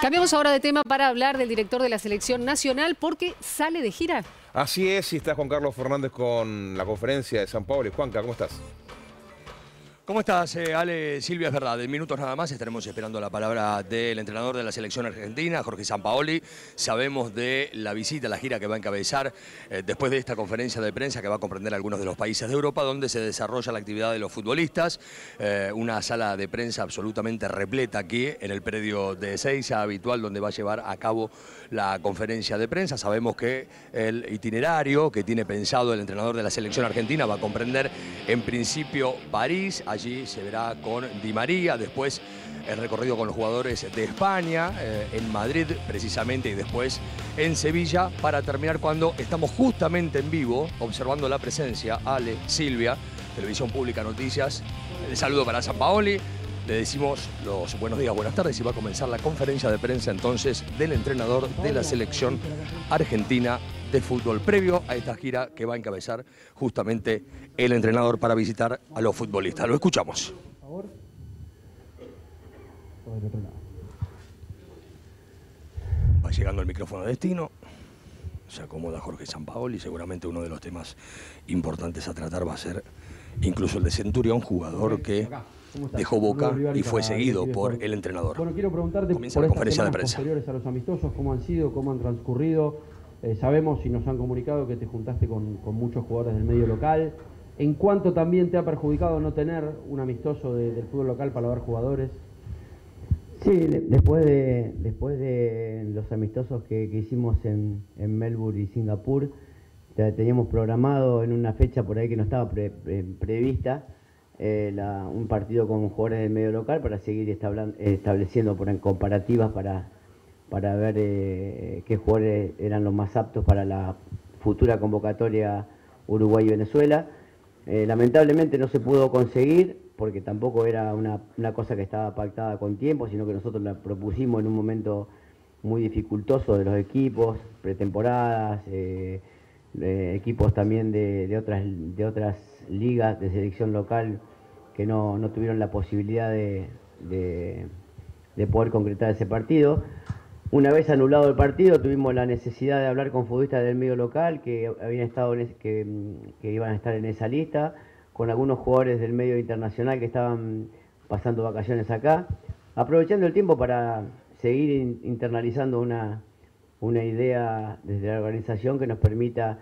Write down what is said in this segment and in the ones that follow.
Cambiamos ahora de tema para hablar del director de la selección nacional porque sale de gira. Así es, y está Juan Carlos Fernández con la conferencia de San Paolo. Juanca, ¿cómo estás? ¿Cómo estás, Ale? Silvia, es verdad, en minutos nada más estaremos esperando la palabra del entrenador de la selección argentina, Jorge Sampaoli. Sabemos de la visita, la gira que va a encabezar después de esta conferencia de prensa que va a comprender algunos de los países de Europa donde se desarrolla la actividad de los futbolistas. Una sala de prensa absolutamente repleta aquí en el predio de Ezeiza habitual donde va a llevar a cabo la conferencia de prensa. Sabemos que el itinerario que tiene pensado el entrenador de la selección argentina va a comprender en principio París. Allí se verá con Di María, después el recorrido con los jugadores de España, en Madrid precisamente y después en Sevilla, para terminar cuando estamos justamente en vivo observando la presencia, Ale, Silvia, Televisión Pública Noticias. El saludo para Sampaoli, le decimos los buenos días, buenas tardes y va a comenzar la conferencia de prensa entonces del entrenador de la selección argentina de fútbol, previo a esta gira que va a encabezar justamente el entrenador para visitar a los futbolistas. Lo escuchamos. Va llegando el micrófono a destino. Se acomoda Jorge Sampaoli. Seguramente uno de los temas importantes a tratar va a ser incluso el de Centurión, jugador que dejó Boca y fue seguido por el entrenador. Bueno, quiero preguntarte Comienza por la estas conferencia de semanas prensa. posteriores a los amistosos, cómo han sido, cómo han transcurrido. Sabemos y nos han comunicado que te juntaste con muchos jugadores del medio local. ¿En cuánto también te ha perjudicado no tener un amistoso del fútbol local para ver jugadores? Sí, después de los amistosos que hicimos en Melbourne y Singapur, teníamos programado en una fecha por ahí que no estaba prevista un partido con jugadores del medio local para seguir estableciendo comparativas para ver qué jugadores eran los más aptos para la futura convocatoria Uruguay y Venezuela. Lamentablemente no se pudo conseguir porque tampoco era una cosa que estaba pactada con tiempo, sino que nosotros la propusimos en un momento muy dificultoso de los equipos, pretemporadas, equipos también de otras ligas de selección local que no tuvieron la posibilidad de poder concretar ese partido. Una vez anulado el partido, tuvimos la necesidad de hablar con futbolistas del medio local que habían estado que iban a estar en esa lista, con algunos jugadores del medio internacional que estaban pasando vacaciones acá, aprovechando el tiempo para seguir internalizando una idea desde la organización que nos permita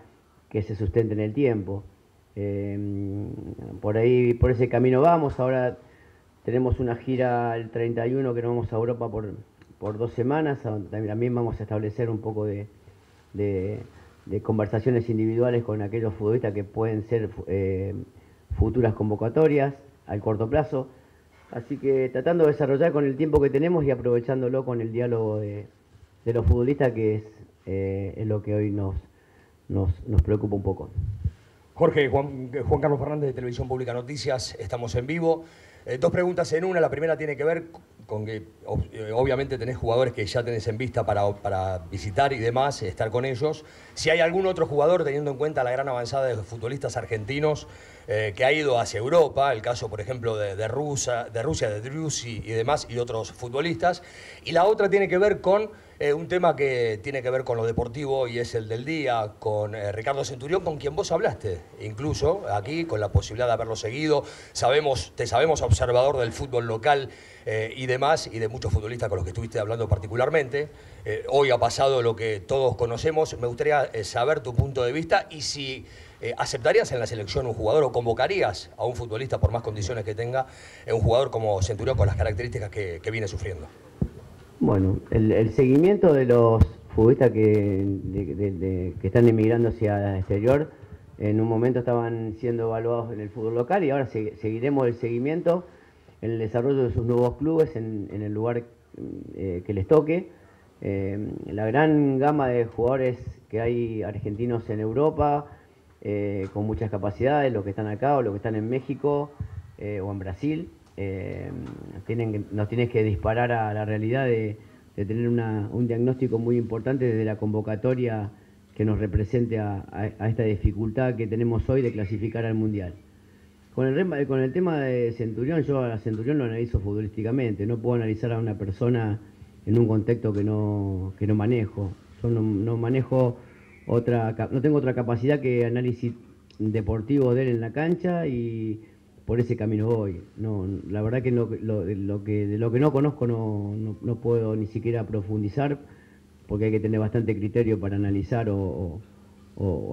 que se sustente en el tiempo. Por ese camino vamos. Ahora tenemos una gira el 31 que nos vamos a Europa por 2 semanas, también vamos a establecer un poco de conversaciones individuales con aquellos futbolistas que pueden ser futuras convocatorias al corto plazo. Así que tratando de desarrollar con el tiempo que tenemos y aprovechándolo con el diálogo de los futbolistas, que es lo que hoy nos preocupa un poco. Jorge, Juan Carlos Fernández de Televisión Pública Noticias, estamos en vivo. 2 preguntas en una. La primera tiene que ver con que obviamente tenés jugadores que ya tenés en vista para visitar y demás, estar con ellos. Si hay algún otro jugador, teniendo en cuenta la gran avanzada de futbolistas argentinos que ha ido hacia Europa, el caso, por ejemplo, de Rusia, de Driussi y demás, y otros futbolistas. Y la otra tiene que ver con un tema que tiene que ver con lo deportivo y es el del día, con Ricardo Centurión, con quien vos hablaste, incluso aquí, con la posibilidad de haberlo seguido. Te sabemos observador del fútbol local y demás, y de muchos futbolistas con los que estuviste hablando particularmente. Hoy ha pasado lo que todos conocemos. Me gustaría saber tu punto de vista y si ¿aceptarías en la selección un jugador o convocarías a un futbolista, por más condiciones que tenga, un jugador como Centurión con las características que viene sufriendo? Bueno, el seguimiento de los futbolistas que están emigrando hacia el exterior, en un momento estaban siendo evaluados en el fútbol local y ahora seguiremos el seguimiento en el desarrollo de sus nuevos clubes en el lugar que les toque. La gran gama de jugadores que hay argentinos en Europa, con muchas capacidades, los que están acá o los que están en México o en Brasil, nos tienes que disparar a la realidad de tener un diagnóstico muy importante desde la convocatoria que nos represente a esta dificultad que tenemos hoy de clasificar al Mundial. Con el tema de Centurión, yo a Centurión lo analizo futbolísticamente, no puedo analizar a una persona en un contexto que no manejo. Yo no manejo no tengo otra capacidad que análisis deportivo de él en la cancha y por ese camino voy. No, la verdad que de lo que no conozco no puedo ni siquiera profundizar, porque hay que tener bastante criterio para analizar o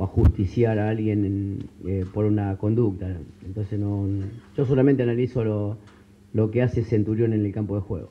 ajusticiar a alguien por una conducta. Entonces yo solamente analizo lo que hace Centurión en el campo de juego.